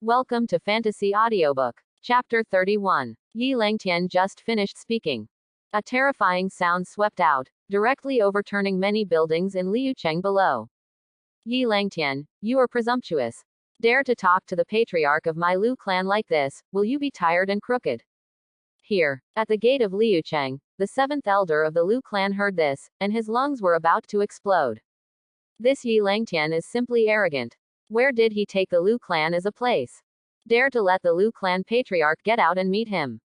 Welcome to Fantasy Audiobook. Chapter 31. Yi Langtian just finished speaking. A terrifying sound swept out, directly overturning many buildings in Liucheng below. Yi Langtian, you are presumptuous. Dare to talk to the patriarch of my Lu clan like this, will you be tired and crooked? Here, at the gate of Liucheng, the seventh elder of the Lu clan heard this, and his lungs were about to explode. This Yi Langtian is simply arrogant. Where did he take the Lu clan as a place? Dare to let the Lu clan patriarch get out and meet him.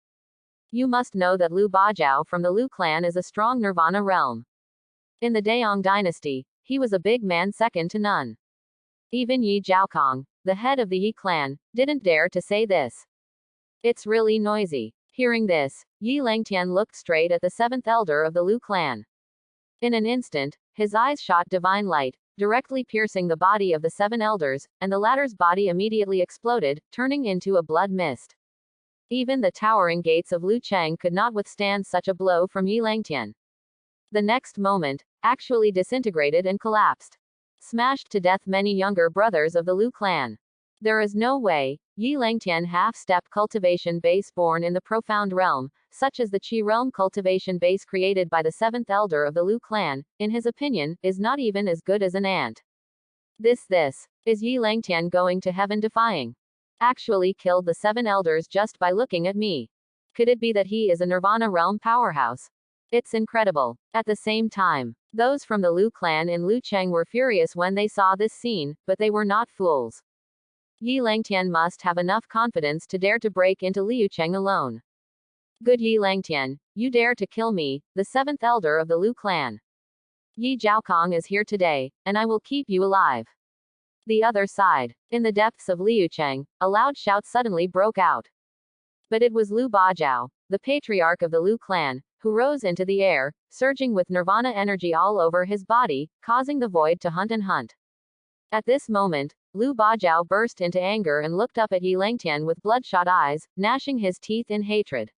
You must know that Lu Bajiao from the Lu clan is a strong Nirvana realm. In the Daong dynasty, he was a big man second to none. Even Yi Jiaokong, the head of the Yi clan, didn't dare to say this. It's really noisy. Hearing this, Yi Langtian looked straight at the seventh elder of the Lu clan. In an instant, his eyes shot divine light, directly piercing the body of the seven elders, and the latter's body immediately exploded, turning into a blood mist. Even the towering gates of Liucheng could not withstand such a blow from Yi Langtian. The next moment, actually disintegrated and collapsed. Smashed to death many younger brothers of the Lu clan. There is no way, Yi Langtian half-step cultivation base born in the profound realm, such as the Qi realm cultivation base created by the seventh elder of the Lu clan, in his opinion, is not even as good as an ant. This is Yi Langtian going to heaven defying. Actually killed the seven elders just by looking at me. Could it be that he is a Nirvana realm powerhouse? It's incredible. At the same time, those from the Lu clan in Liucheng were furious when they saw this scene, but they were not fools. Yi Langtian must have enough confidence to dare to break into Liucheng alone. Good Yi Langtian, you dare to kill me, the seventh elder of the Lu clan. Yi Jiaokong is here today, and I will keep you alive. The other side. In the depths of Liucheng, a loud shout suddenly broke out. But it was Lu Bajiao, the patriarch of the Lu clan, who rose into the air, surging with Nirvana energy all over his body, causing the void to hunt and hunt. At this moment, Lu Bajiao burst into anger and looked up at Yi Langtian with bloodshot eyes, gnashing his teeth in hatred.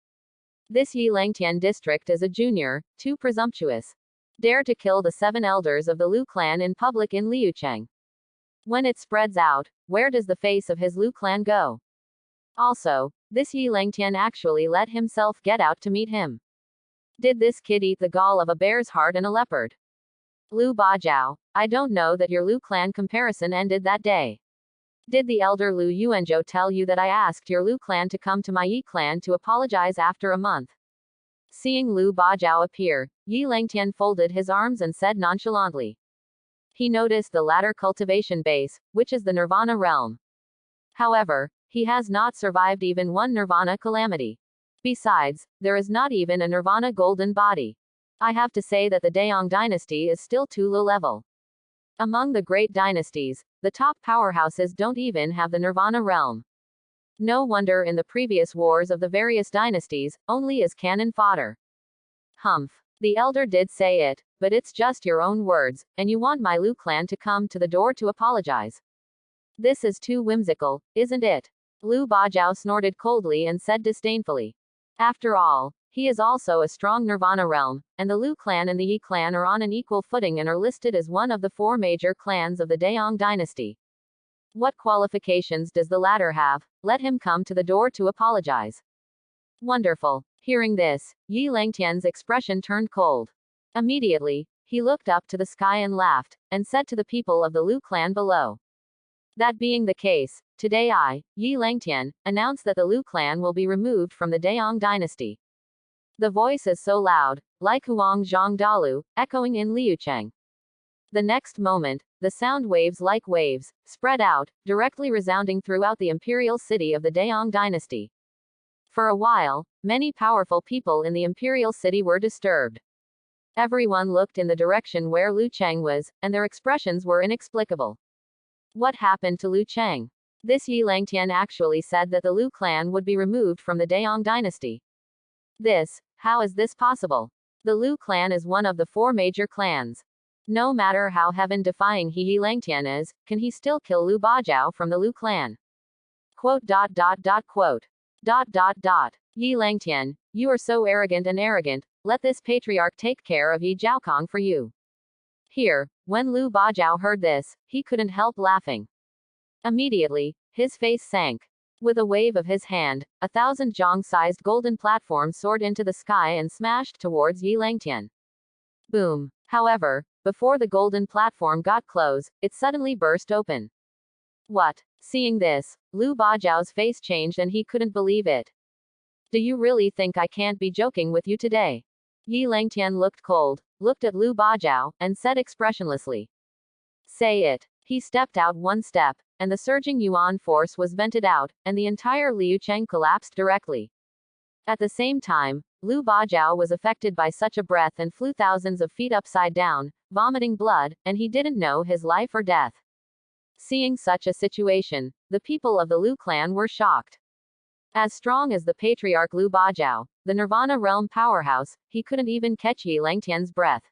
This Yi Langtian district is a junior, too presumptuous. Dare to kill the seven elders of the Lu clan in public in Liucheng. When it spreads out, where does the face of his Lu clan go? Also, this Yi Langtian actually let himself get out to meet him. Did this kid eat the gall of a bear's heart and a leopard? Lu Bajiao, I don't know that your Lu clan comparison ended that day. Did the elder Lu Yuanzhou tell you that I asked your Lu clan to come to my Yi clan to apologize after a month? Seeing Lu Bajiao appear, Yi Langtian folded his arms and said nonchalantly. He noticed the latter cultivation base, which is the Nirvana realm. However, he has not survived even one Nirvana calamity. Besides, there is not even a Nirvana golden body. I have to say that the Daong dynasty is still too low level. Among the great dynasties, the top powerhouses don't even have the Nirvana realm. No wonder in the previous wars of the various dynasties, only as cannon fodder. Humph. The elder did say it, but it's just your own words, and you want my Lu clan to come to the door to apologize. This is too whimsical, isn't it? Lu Bajiao snorted coldly and said disdainfully. After all, he is also a strong Nirvana realm, and the Lu clan and the Yi clan are on an equal footing and are listed as one of the four major clans of the Daong dynasty. What qualifications does the latter have? Let him come to the door to apologize. Wonderful. Hearing this, Yi Langtian's expression turned cold. Immediately, he looked up to the sky and laughed, and said to the people of the Lu clan below. That being the case, today I, Yi Langtian, announce that the Lu clan will be removed from the Daong dynasty. The voice is so loud, like Huang Zhang Dalu, echoing in Liucheng. The next moment, the sound waves like waves, spread out, directly resounding throughout the imperial city of the Daong dynasty. For a while, many powerful people in the imperial city were disturbed. Everyone looked in the direction where Liucheng was, and their expressions were inexplicable. What happened to Liucheng? This Yi Langtian actually said that the Lu clan would be removed from the Daong dynasty. How is this possible? The Lu clan is one of the four major clans. No matter how heaven-defying Yi Langtian is, can he still kill Lu Bajiao from the Lu clan? Quote. Yi Langtian, you are so arrogant and arrogant, let this patriarch take care of Yi Jiaokong for you. Here, when Lu Bajiao heard this, he couldn't help laughing. Immediately, his face sank. With a wave of his hand, 1,000 jong-sized golden platforms soared into the sky and smashed towards Yi Langtian. Boom. However, before the golden platform got close, it suddenly burst open. What? Seeing this, Lu Bajiao's face changed and he couldn't believe it. Do you really think I can't be joking with you today? Yi Langtian looked cold, looked at Lu Bajiao, and said expressionlessly. Say it. He stepped out one step, and the surging yuan force was vented out, and the entire Liucheng collapsed directly. At the same time, Lu Bajiao was affected by such a breath and flew thousands of feet upside down, vomiting blood, and he didn't know his life or death. Seeing such a situation, the people of the Lu clan were shocked. As strong as the patriarch Lu Bajiao, the Nirvana realm powerhouse, he couldn't even catch Yi Langtian's breath.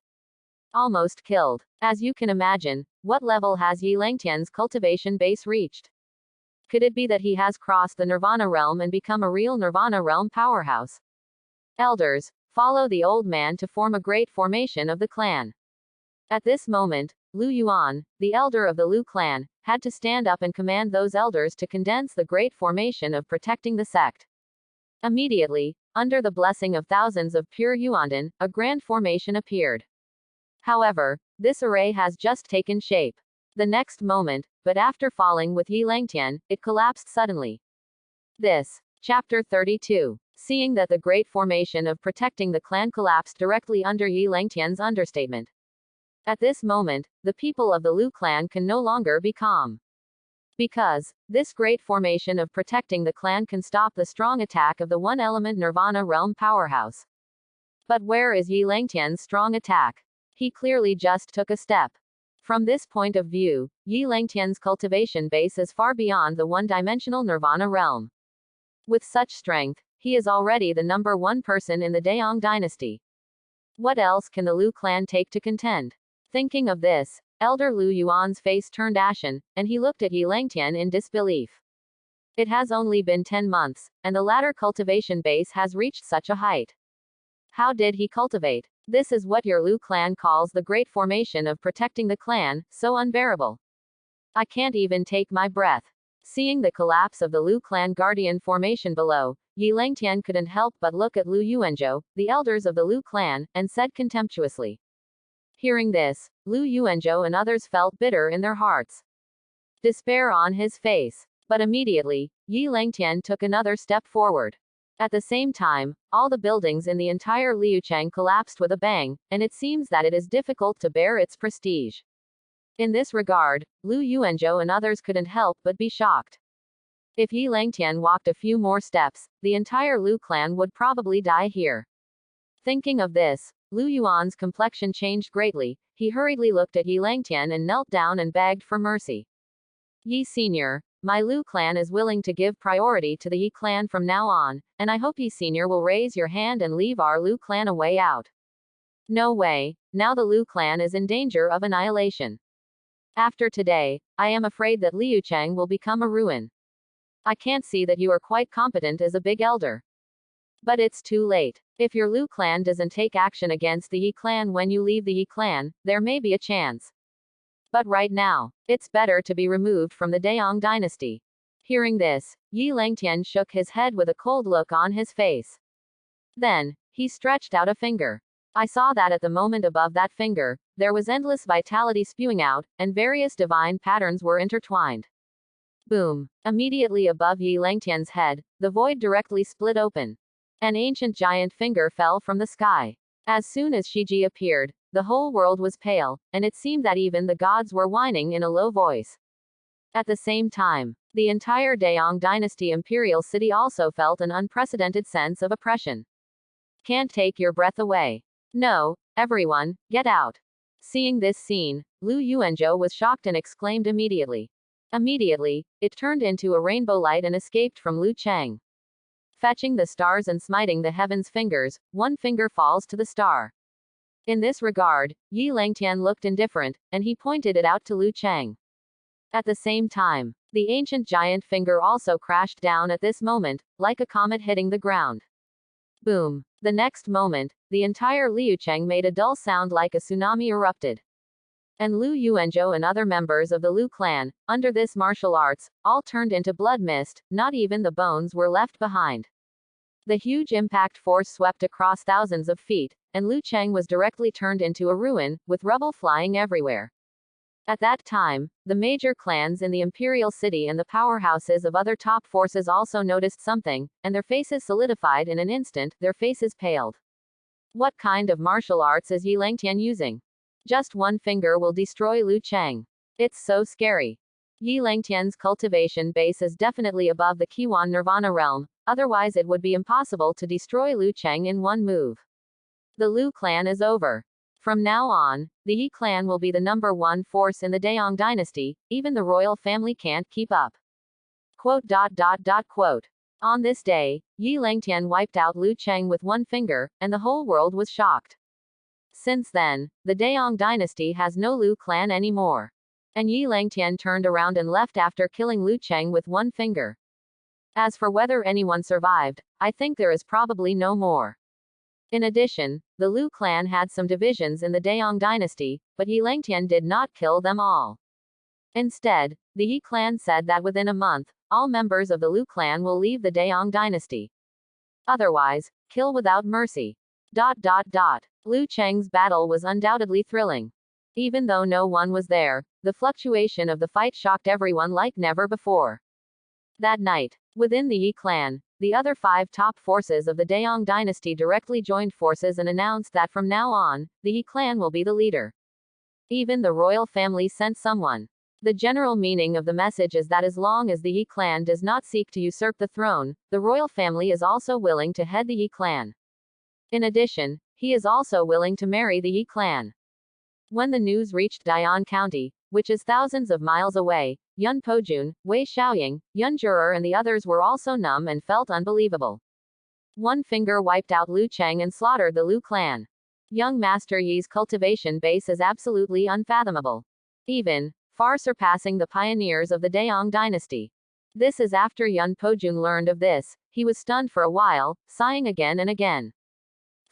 Almost killed. As you can imagine, what level has Yi Langtian's cultivation base reached? Could it be that he has crossed the Nirvana realm and become a real Nirvana realm powerhouse? Elders, follow the old man to form a great formation of the clan. At this moment, Lu Yuan, the elder of the Lu clan, had to stand up and command those elders to condense the great formation of protecting the sect. Immediately, under the blessing of thousands of pure Yuandan, a grand formation appeared. However, this array has just taken shape. The next moment, but after falling with Yi Langtian, it collapsed suddenly. This. Chapter 32. Seeing that the great formation of protecting the clan collapsed directly under Yi Langtian's understatement. At this moment, the people of the Lu clan can no longer be calm. Because, this great formation of protecting the clan can stop the strong attack of the one-element Nirvana realm powerhouse. But where is Yi Langtian's strong attack? He clearly just took a step. From this point of view, Yi Langtian's cultivation base is far beyond the one-dimensional Nirvana realm. With such strength, he is already the number one person in the Daong dynasty. What else can the Lu clan take to contend? Thinking of this, Elder Lu Yuan's face turned ashen, and he looked at Yi Langtian in disbelief. It has only been 10 months, and the latter cultivation base has reached such a height. How did he cultivate? This is what your Lu clan calls the great formation of protecting the clan, so unbearable. I can't even take my breath. Seeing the collapse of the Lu clan guardian formation below, Yi Langtian couldn't help but look at Lu Yuanzhou, the elders of the Lu clan, and said contemptuously. Hearing this, Lu Yuanzhou and others felt bitter in their hearts. Despair on his face. But immediately, Yi Langtian took another step forward. At the same time, all the buildings in the entire Liucheng collapsed with a bang, and it seems that it is difficult to bear its prestige. In this regard, Lu Yuanzhou and others couldn't help but be shocked. If Yi Langtian walked a few more steps, the entire Lu clan would probably die here. Thinking of this, Lu Yuan's complexion changed greatly. He hurriedly looked at Yi Langtian and knelt down and begged for mercy. Yi Senior, my Lu clan is willing to give priority to the Yi clan from now on, and I hope Yi Senior will raise your hand and leave our Lu clan a way out. No way, now the Lu clan is in danger of annihilation. After today, I am afraid that Liucheng will become a ruin. I can't see that you are quite competent as a big elder. But it's too late. If your Lu clan doesn't take action against the Yi clan when you leave the Yi clan, there may be a chance. But right now, it's better to be removed from the Daong dynasty. Hearing this, Yi Langtian shook his head with a cold look on his face. Then, he stretched out a finger. I saw that at the moment above that finger, there was endless vitality spewing out, and various divine patterns were intertwined. Boom. Immediately above Yi Langtian's head, the void directly split open. An ancient giant finger fell from the sky. As soon as Shiji appeared, the whole world was pale, and it seemed that even the gods were whining in a low voice. At the same time, the entire Daong dynasty imperial city also felt an unprecedented sense of oppression. Can't take your breath away. No, everyone, get out. Seeing this scene, Lu Yuanzhou was shocked and exclaimed immediately. Immediately, it turned into a rainbow light and escaped from Lu Cheng. Fetching the stars and smiting the heavens fingers, one finger falls to the star. In this regard, Yi Langtian looked indifferent, and he pointed it out to Lu Cheng. At the same time, the ancient giant finger also crashed down at this moment, like a comet hitting the ground. Boom. The next moment, the entire Liucheng made a dull sound like a tsunami erupted. and Lu Yuanzhou and other members of the Lu clan, under this martial arts, all turned into blood mist, not even the bones were left behind. The huge impact force swept across thousands of feet, and Lu Cheng was directly turned into a ruin, with rubble flying everywhere. At that time, the major clans in the imperial city and the powerhouses of other top forces also noticed something, and their faces solidified in an instant, their faces paled. What kind of martial arts is Yi Langtian using? Just one finger will destroy Lu Cheng. It's so scary. Yi Langtian's cultivation base is definitely above the Qiwan Nirvana realm, otherwise it would be impossible to destroy Lu Cheng in one move. The Lu clan is over. From now on, the Yi clan will be the #1 force in the Daong dynasty, even the royal family can't keep up. Quote. On this day, Yi Langtian wiped out Lu Cheng with one finger, and the whole world was shocked. Since then, the Daong dynasty has no Lu clan anymore. And Yi Langtian turned around and left after killing Lu Cheng with one finger. As for whether anyone survived, I think there is probably no more. In addition, the Lu clan had some divisions in the Daong dynasty, but Yi Langtian did not kill them all. Instead, the Yi clan said that within a month, all members of the Lu clan will leave the Daong dynasty. Otherwise, kill without mercy. Lu Cheng's battle was undoubtedly thrilling. Even though no one was there, the fluctuation of the fight shocked everyone like never before. That night, within the Yi clan, the other 5 top forces of the Daong dynasty directly joined forces and announced that from now on, the Yi clan will be the leader. Even the royal family sent someone. The general meaning of the message is that as long as the Yi clan does not seek to usurp the throne, the royal family is also willing to head the Yi clan. In addition, he is also willing to marry the Yi clan. When the news reached Dayan County, which is thousands of miles away, Yun Pojun, Wei Xiaoying, Yun Juror and the others were also numb and felt unbelievable. One finger wiped out Lu Cheng and slaughtered the Lu clan. Young Master Yi's cultivation base is absolutely unfathomable. Even, far surpassing the pioneers of the Daong dynasty. This is after Yun Pojun learned of this, he was stunned for a while, sighing again and again.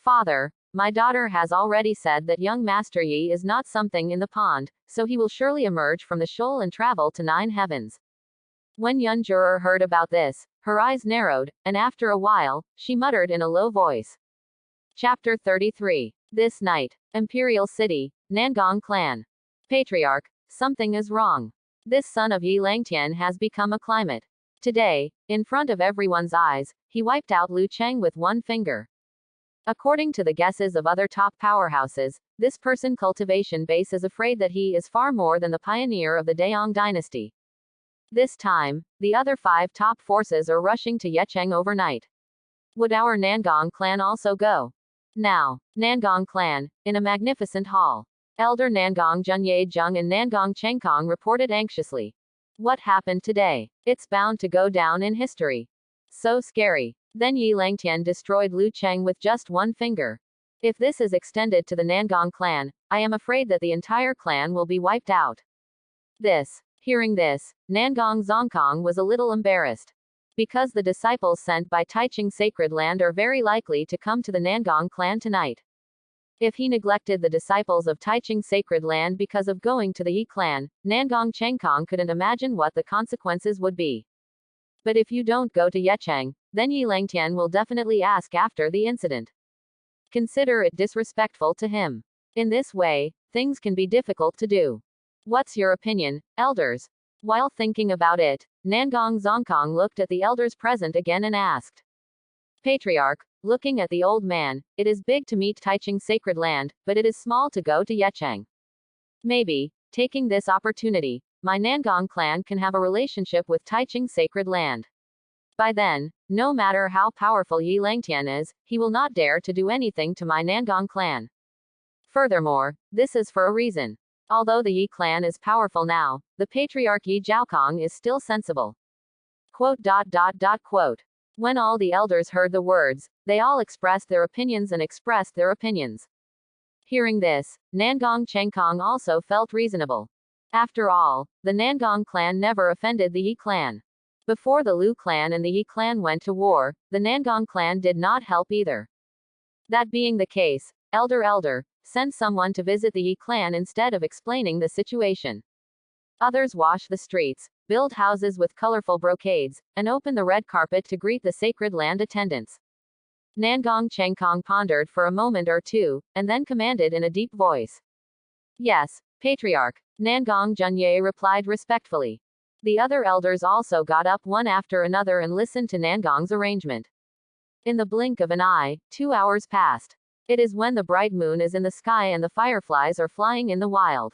Father, my daughter has already said that young Master Yi is not something in the pond, so he will surely emerge from the shoal and travel to 9 heavens. When Yun Juror heard about this, her eyes narrowed, and after a while, she muttered in a low voice. Chapter 33. This night, Imperial City, Nangong Clan. Patriarch, something is wrong. This son of Yi Langtian has become a climate. Today, in front of everyone's eyes, he wiped out Lu Cheng with one finger. According to the guesses of other top powerhouses, this person cultivation base is afraid that he is far more than the pioneer of the Daong dynasty. This time, the other 5 top forces are rushing to Yecheng overnight. Would our Nangong clan also go? Now, Nangong clan, in a magnificent hall. Elder Nangong Junye Jung and Nangong Chengkong reported anxiously. What happened today? It's bound to go down in history. So scary. Then Yi Langtian destroyed Lu Cheng with just one finger. If this is extended to the Nangong clan, I am afraid that the entire clan will be wiped out. Hearing this, Nangong Zongkong was a little embarrassed. Because the disciples sent by Taiching Sacred Land are very likely to come to the Nangong clan tonight. If he neglected the disciples of Taiching Sacred Land because of going to the Yi clan, Nangong Chengkong couldn't imagine what the consequences would be. But if you don't go to Yecheng, then Yi Langtian will definitely ask after the incident. Consider it disrespectful to him. In this way, things can be difficult to do. What's your opinion, elders? While thinking about it, Nangong Zongkong looked at the elders present again and asked. Patriarch, looking at the old man, it is big to meet Taiching Sacred Land, but it is small to go to Yecheng. Maybe, taking this opportunity, my Nangong clan can have a relationship with Taiching Sacred Land. By then, no matter how powerful Yi Langtian is, he will not dare to do anything to my Nangong clan. Furthermore, this is for a reason. Although the Yi clan is powerful now, the patriarch Yi Jiaokong is still sensible. Quote. When all the elders heard the words, they all expressed their opinions. Hearing this, Nangong Chengkong also felt reasonable. After all, the Nangong clan never offended the Yi clan. Before the Lu clan and the Yi clan went to war, the Nangong clan did not help either. That being the case, Elder, send someone to visit the Yi clan instead of explaining the situation. Others wash the streets, build houses with colorful brocades, and open the red carpet to greet the sacred land attendants. Nangong Chengkong pondered for a moment or two, and then commanded in a deep voice. Yes, Patriarch, Nangong Junye replied respectfully. The other elders also got up one after another and listened to Nangong's arrangement. In the blink of an eye, 2 hours passed. It is when the bright moon is in the sky and the fireflies are flying in the wild.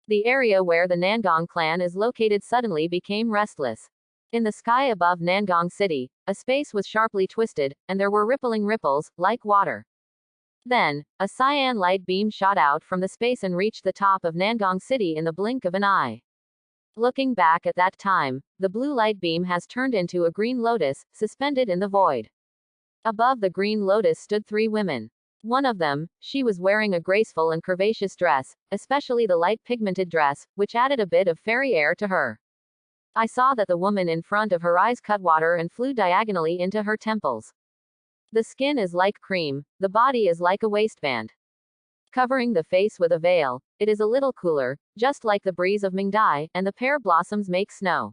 The area where the Nangong clan is located suddenly became restless. In the sky above Nangong City, a space was sharply twisted, and there were rippling ripples, like water. Then, a cyan light beam shot out from the space and reached the top of Nangong City in the blink of an eye. Looking back at that time, the blue light beam has turned into a green lotus, suspended in the void. Above the green lotus stood 3 women. One of them, she was wearing a graceful and curvaceous dress, especially the light pigmented dress, which added a bit of fairy air to her. I saw that the woman in front of her eyes cut water and flew diagonally into her temples. The skin is like cream, the body is like a waistband. Covering the face with a veil, it is a little cooler, just like the breeze of Mingdai, and the pear blossoms make snow.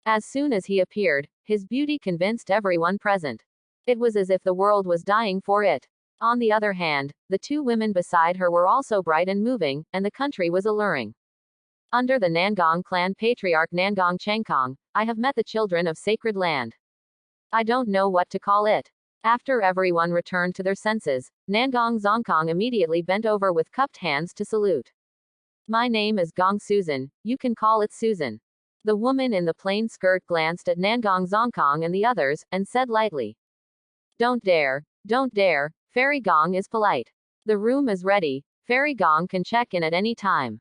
As soon as he appeared, his beauty convinced everyone present. It was as if the world was dying for it. On the other hand, the 2 women beside her were also bright and moving, and the country was alluring. Under the Nangong clan patriarch Nangong Chengkong, I have met the children of sacred land. I don't know what to call it. After everyone returned to their senses, Nangong Zongkong immediately bent over with cupped hands to salute. My name is Gong Susan, you can call it Susan. The woman in the plain skirt glanced at Nangong Zongkong and the others, and said lightly. Don't dare, Fairy Gong is polite. The room is ready, Fairy Gong can check in at any time.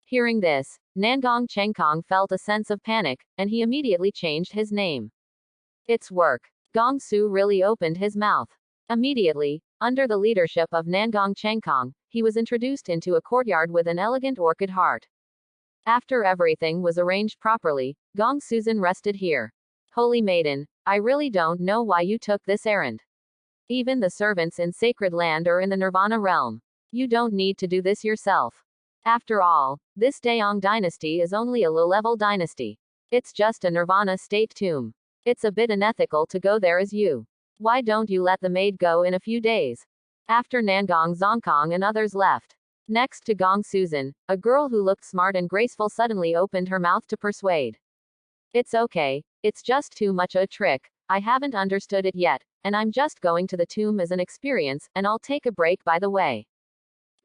Hearing this, Nangong Chengkong felt a sense of panic, and he immediately changed his name. It's work. Gong Su really opened his mouth. Immediately, under the leadership of Nangong Chengkong, he was introduced into a courtyard with an elegant orchid heart. After everything was arranged properly, Gong Susan rested here. Holy maiden, I really don't know why you took this errand. Even the servants in sacred land are in the Nirvana realm. You don't need to do this yourself. After all, this Daong dynasty is only a low-level dynasty. It's just a Nirvana state tomb. It's a bit unethical to go there as you. Why don't you let the maid go in a few days? After Nangong Zongkong and others left. Next to Gong Susan, a girl who looked smart and graceful suddenly opened her mouth to persuade. It's okay, it's just too much a trick, I haven't understood it yet, and I'm just going to the tomb as an experience, and I'll take a break by the way.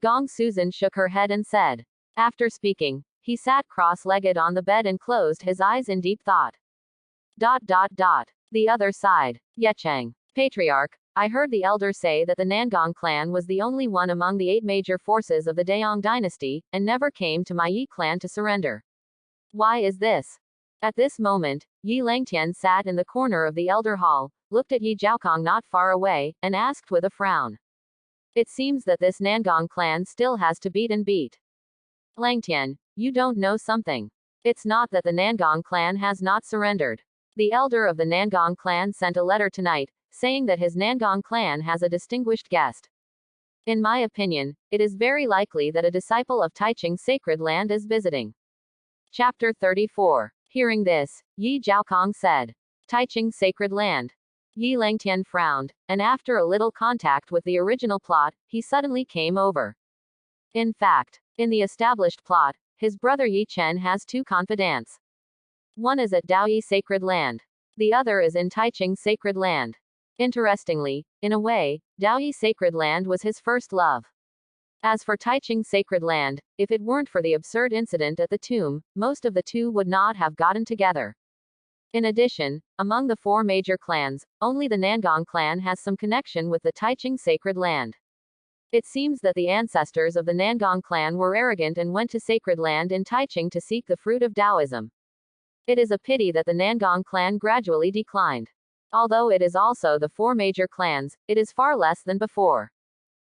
Gong Susan shook her head and said. After speaking, he sat cross-legged on the bed and closed his eyes in deep thought. The other side. Yecheng. Patriarch, I heard the elder say that the Nangong clan was the only one among the 8 major forces of the Daong dynasty, and never came to my Yi clan to surrender. Why is this? At this moment, Yi Langtian sat in the corner of the elder hall, looked at Yi Jiaokong not far away, and asked with a frown. It seems that this Nangong clan still has to beat and beat. Langtian, you don't know something. It's not that the Nangong clan has not surrendered. The elder of the Nangong clan sent a letter tonight, saying that his Nangong clan has a distinguished guest. In my opinion, it is very likely that a disciple of Taiching's sacred land is visiting. Chapter 34. Hearing this, Yi Jiaokong said. Taiching's sacred land. Yi Langtian frowned, and after a little contact with the original plot, he suddenly came over. In fact, in the established plot, his brother Yi Chen has 2 confidants. One is at Daoyi sacred land. The other is in Taiching sacred land. Interestingly, in a way, Daoyi sacred land was his first love. As for Taiching sacred land, if it weren't for the absurd incident at the tomb, most of the 2 would not have gotten together. In addition, among the 4 major clans, only the Nangong clan has some connection with the Taiching sacred land. It seems that the ancestors of the Nangong clan were arrogant and went to sacred land in Taiching to seek the fruit of Taoism. It is a pity that the Nangong clan gradually declined. Although it is also the 4 major clans, it is far less than before.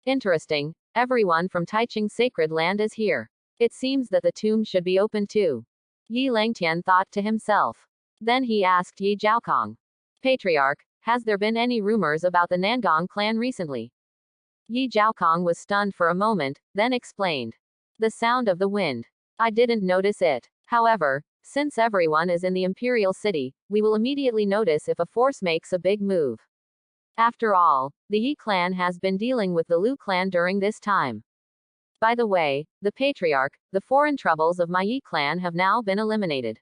Interesting, everyone from Taiching sacred land is here. It seems that the tomb should be open too. Yi Langtian thought to himself. Then he asked Yi Jiaokong. Patriarch, has there been any rumors about the Nangong clan recently? Yi Zhaokong was stunned for a moment, then explained. The sound of the wind. I didn't notice it. However, since everyone is in the Imperial City, we will immediately notice if a force makes a big move. After all, the Yi clan has been dealing with the Lu clan during this time. By the way, the patriarch, the foreign troubles of my Yi clan have now been eliminated.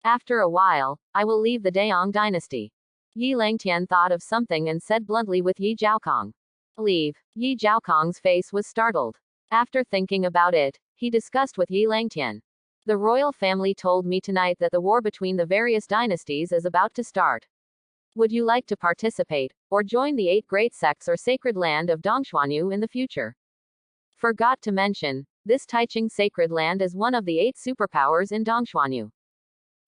After a while, I will leave the Daong dynasty. Yi Langtian thought of something and said bluntly with Yi Zhaokong. Leave. Yi Zhaokong's face was startled. After thinking about it, he discussed with Yi Langtian. The royal family told me tonight that the war between the various dynasties is about to start. Would you like to participate, or join the 8 great sects or sacred land of Dongshuanyu in the future? Forgot to mention, this Taiching sacred land is one of the 8 superpowers in Dongshuanyu.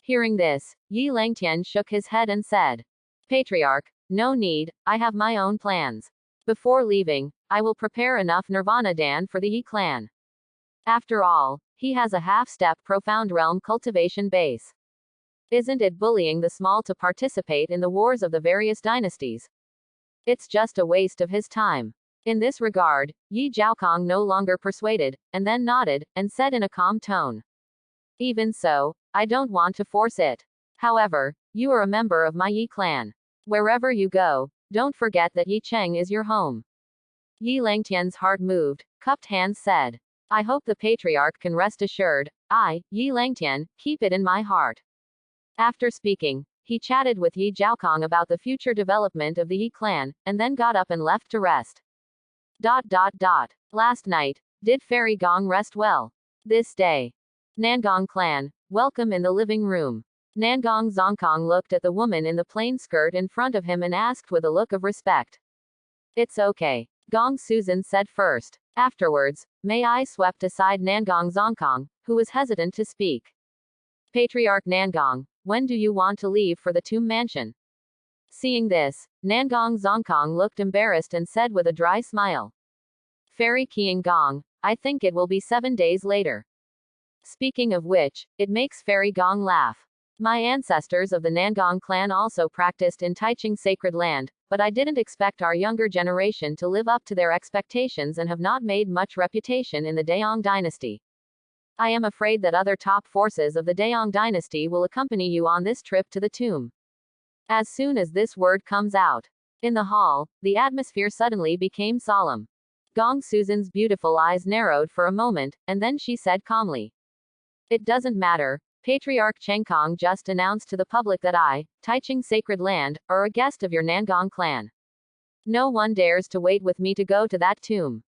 Hearing this, Yi Langtian shook his head and said, Patriarch, no need, I have my own plans. Before leaving, I will prepare enough Nirvana Dan for the Yi clan. After all, he has a half-step profound realm cultivation base. Isn't it bullying the small to participate in the wars of the various dynasties? It's just a waste of his time. In this regard, Yi Zhaokong no longer persuaded, and then nodded, and said in a calm tone. Even so, I don't want to force it. However, you are a member of my Yi clan. Wherever you go, don't forget that Yi Cheng is your home. Yi Langtian's heart moved, cupped hands said. I hope the patriarch can rest assured, I, Yi Langtian, keep it in my heart. After speaking, he chatted with Yi Zhaokong about the future development of the Yi clan, and then got up and left to rest. Last night, did Fairy Gong rest well? This day. Nangong clan, welcome in the living room. Nangong Zongkong looked at the woman in the plain skirt in front of him and asked with a look of respect. It's okay. Gong Susan said first. Afterwards, Mei I swept aside Nangong Zongkong, who was hesitant to speak. Patriarch Nangong, when do you want to leave for the tomb mansion? Seeing this, Nangong Zongkong looked embarrassed and said with a dry smile. Fairy Qiang Gong, I think it will be 7 days later. Speaking of which, it makes Fairy Gong laugh. My ancestors of the Nangong clan also practiced in Taiching sacred land, but I didn't expect our younger generation to live up to their expectations and have not made much reputation in the Daong dynasty. I am afraid that other top forces of the Daong dynasty will accompany you on this trip to the tomb. As soon as this word comes out, in the hall, the atmosphere suddenly became solemn. Gong Susan's beautiful eyes narrowed for a moment, and then she said calmly. It doesn't matter. Patriarch Chengkong just announced to the public that I, Taiching sacred land, are a guest of your Nangong clan. No one dares to wait with me to go to that tomb.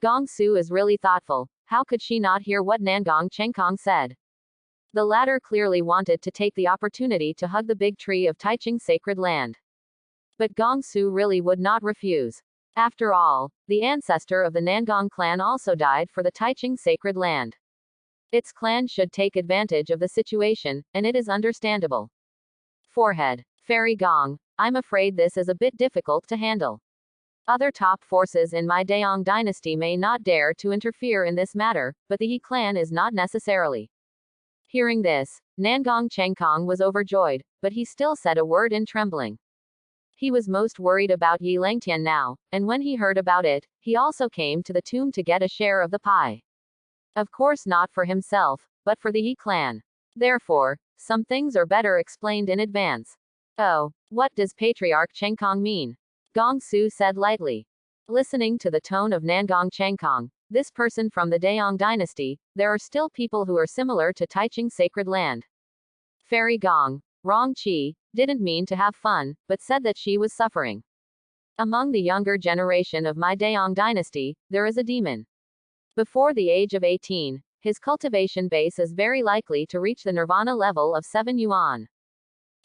Gong Su is really thoughtful. How could she not hear what Nangong Chengkong said? The latter clearly wanted to take the opportunity to hug the big tree of Taiching sacred land. But Gong Su really would not refuse. After all, the ancestor of the Nangong clan also died for the Taiching sacred land. Its clan should take advantage of the situation, and it is understandable. Forehead. Fairy Gong, I'm afraid this is a bit difficult to handle. Other top forces in my Daong dynasty may not dare to interfere in this matter, but the Yi clan is not necessarily. Hearing this, Nangong Chengkong was overjoyed, but he still said a word in trembling. He was most worried about Yi Langtian now, and when he heard about it, he also came to the tomb to get a share of the pie. Of course not for himself, but for the Yi clan. Therefore, some things are better explained in advance. Oh, what does Patriarch Chengkong mean? Gong Su said lightly. Listening to the tone of Nangong Chengkong, this person from the Daong dynasty, there are still people who are similar to Taiching sacred land. Fairy Gong, Rong Qi, didn't mean to have fun, but said that she was suffering. Among the younger generation of my Daong dynasty, there is a demon. Before the age of 18, his cultivation base is very likely to reach the nirvana level of 7 yuan.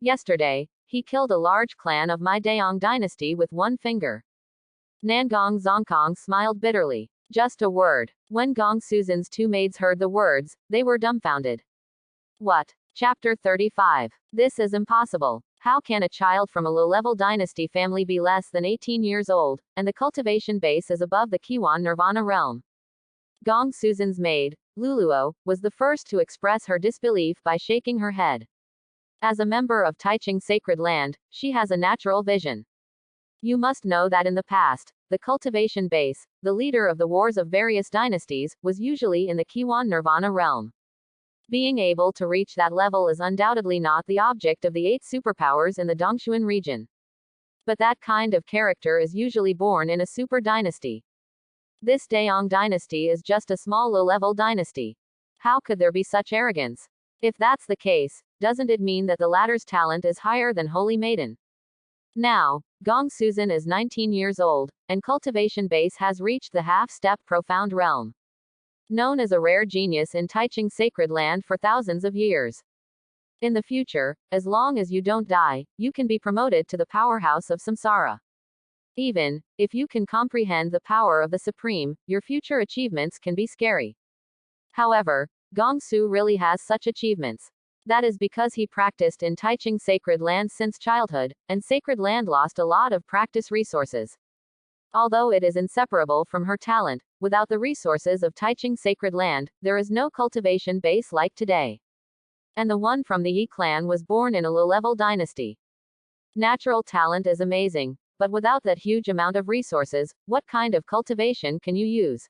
Yesterday, he killed a large clan of my Daong dynasty with one finger. Nangong Zongkong smiled bitterly. Just a word. When Gong Susan's 2 maids heard the words, they were dumbfounded. What? Chapter 35. This is impossible. How can a child from a low-level dynasty family be less than 18 years old, and the cultivation base is above the Kiwan nirvana realm? Gong Susan's maid, Luluo, was the first to express her disbelief by shaking her head. As a member of Taiching sacred land, she has a natural vision. You must know that in the past, the cultivation base, the leader of the wars of various dynasties, was usually in the Kiwon Nirvana realm. Being able to reach that level is undoubtedly not the object of the 8 superpowers in the Dongshuan region. But that kind of character is usually born in a super dynasty. This Daong dynasty is just a small low-level dynasty. How could there be such arrogance? If that's the case, doesn't it mean that the latter's talent is higher than Holy Maiden? Now, Gong Suzin is 19 years old, and cultivation base has reached the half-step profound realm. Known as a rare genius in Taichung sacred land for thousands of years. In the future, as long as you don't die, you can be promoted to the powerhouse of samsara. Even if you can comprehend the power of the Supreme, your future achievements can be scary. However, Gong Su really has such achievements. That is because he practiced in Taichung sacred land since childhood, and sacred land lost a lot of practice resources. Although it is inseparable from her talent, without the resources of Taichung sacred land, there is no cultivation base like today. And the one from the Yi clan was born in a low-level dynasty. Natural talent is amazing, but without that huge amount of resources, what kind of cultivation can you use?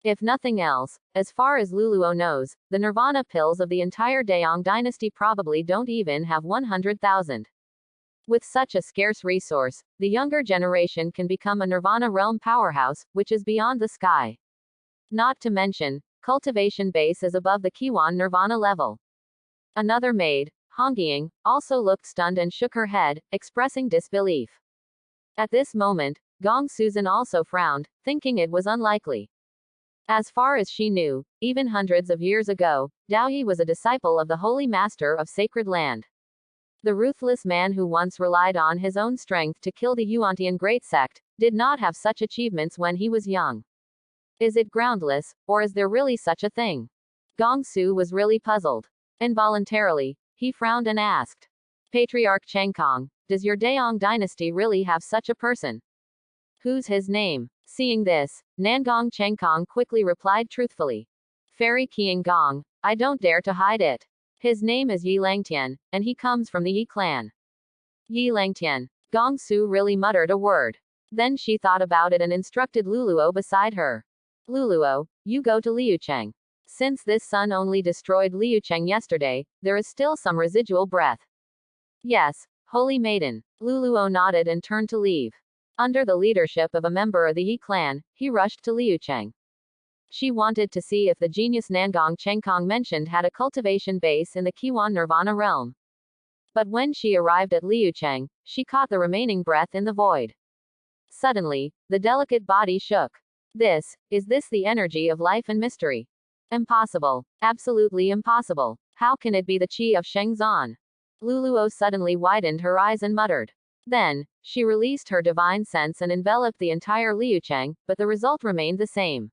If nothing else, as far as Luluo knows, the Nirvana pills of the entire Daong dynasty probably don't even have 100,000. With such a scarce resource, the younger generation can become a Nirvana realm powerhouse, which is beyond the sky. Not to mention, cultivation base is above the Kiwon Nirvana level. Another maid, Hongying, also looked stunned and shook her head, expressing disbelief. At this moment, Gong Suzin also frowned, thinking it was unlikely. As far as she knew, even hundreds of years ago, Daoyi was a disciple of the Holy Master of Sacred Land. The ruthless man who once relied on his own strength to kill the Yuantian great sect, did not have such achievements when he was young. Is it groundless, or is there really such a thing? Gong Su was really puzzled. Involuntarily, he frowned and asked. Patriarch Changkong, does your Daong dynasty really have such a person? Who's his name? Seeing this, Nangong Changkong quickly replied truthfully. Fairy Qiang Gong, I don't dare to hide it. His name is Yi Langtian, and he comes from the Yi clan. Yi Langtian. Gong Su really muttered a word. Then she thought about it and instructed Luluo beside her. Luluo, you go to Liucheng. Since this sun only destroyed Liucheng yesterday, there is still some residual breath. Yes, Holy Maiden. Luluo nodded and turned to leave. Under the leadership of a member of the Yi clan, he rushed to Liucheng. She wanted to see if the genius Nangong Chengkong mentioned had a cultivation base in the Kiwon Nirvana realm. But when she arrived at Liucheng, she caught the remaining breath in the void. Suddenly, the delicate body shook. Is this the energy of life and mystery? Impossible. Absolutely impossible. How can it be the chi of Shengzan? Luluo suddenly widened her eyes and muttered. Then, she released her divine sense and enveloped the entire Liucheng, but the result remained the same.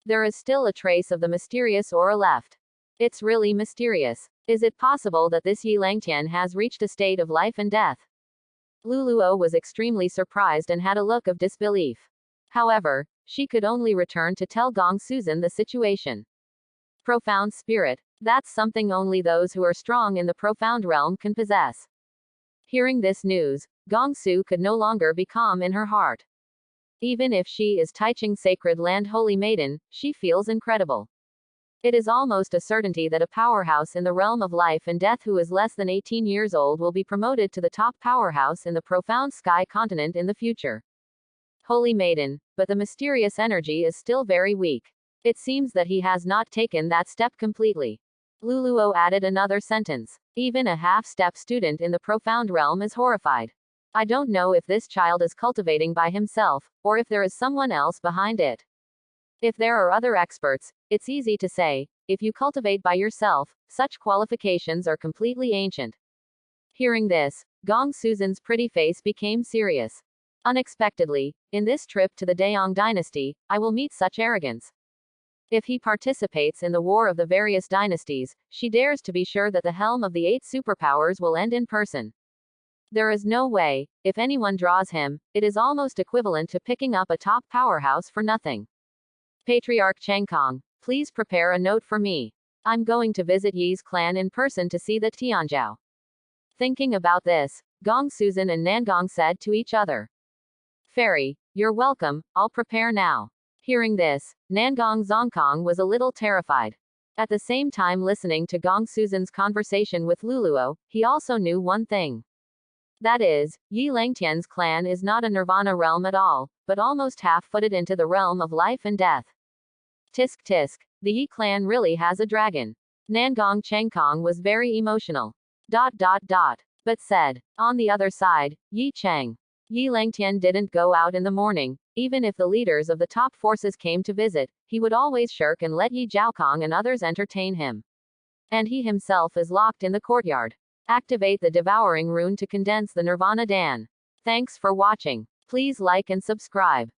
There is still a trace of the mysterious aura left. It's really mysterious. Is it possible that this Yi Langtian has reached a state of life and death? Luluo was extremely surprised and had a look of disbelief. However, she could only return to tell Gong Suzin the situation. Profound spirit. That's something only those who are strong in the profound realm can possess. Hearing this news, Gong Su could no longer be calm in her heart. Even if she is Taichung sacred land Holy Maiden, she feels incredible. It is almost a certainty that a powerhouse in the realm of life and death who is less than 18 years old will be promoted to the top powerhouse in the profound sky continent in the future. Holy Maiden, but the mysterious energy is still very weak. It seems that he has not taken that step completely. Luluo added another sentence. Even a half-step student in the profound realm is horrified. I don't know if this child is cultivating by himself, or if there is someone else behind it. If there are other experts, it's easy to say, if you cultivate by yourself, such qualifications are completely ancient. Hearing this, Gong Suzin's pretty face became serious. Unexpectedly, in this trip to the Daong dynasty, I will meet such arrogance. If he participates in the war of the various dynasties, she dares to be sure that the helm of the 8 superpowers will end in person. There is no way, if anyone draws him, it is almost equivalent to picking up a top powerhouse for nothing. Patriarch Changkong, please prepare a note for me. I'm going to visit Yi's clan in person to see the Tianzhao. Thinking about this, Gong Suzin and Nangong said to each other. Fairy, you're welcome, I'll prepare now. Hearing this, Nangong Zongkong was a little terrified. At the same time listening to Gong Suzan's conversation with Luluo, he also knew one thing. That is, Yi Langtian's clan is not a nirvana realm at all, but almost half-footed into the realm of life and death. Tisk tisk, the Yi clan really has a dragon. Nangong Chengkong was very emotional. But said. On the other side, Yi Cheng. Yi Langtian didn't go out in the morning. Even if the leaders of the top forces came to visit, he would always shirk and let Yi Zhaokong and others entertain him. And he himself is locked in the courtyard. Activate the devouring rune to condense the Nirvana Dan. Thanks for watching. Please like and subscribe.